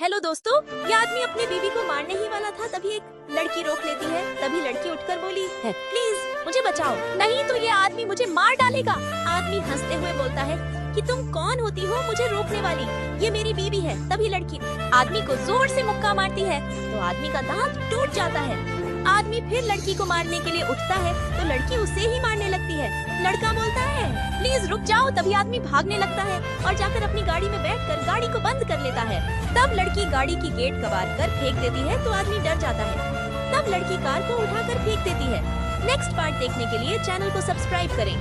Hello दोस्तों, ये आदमी अपने बीवी को मारने ही वाला था, तभी एक लड़की रोक लेती है। तभी लड़की उठकर बोली है, प्लीज मुझे बचाओ, नहीं तो ये आदमी मुझे मार डालेगा। आदमी हंसते हुए बोलता है कि तुम कौन होती हो मुझे रोकने वाली, ये मेरी बीवी है। तभी लड़की आदमी को जोर से मुक्का मारती है तो आदमी का दांत टूट जाता है। आदमी फिर लड़की को मारने के लिए उठता है तो लड़की उसे ही मारने लगती है। लड़का बोलता है प्लीज रुक जाओ, तभी आदमी भागने लगता है और जाकर अपनी गाड़ी में बैठकर गाड़ी को बंद कर लेता है। तब लड़की गाड़ी की गेट कबाड़ कर फेंक देती है तो आदमी डर जाता है। तब लड़की कार को उठाकर फेंक देती है। नेक्स्ट पार्ट देखने के लिए चैनल को सब्सक्राइब करें।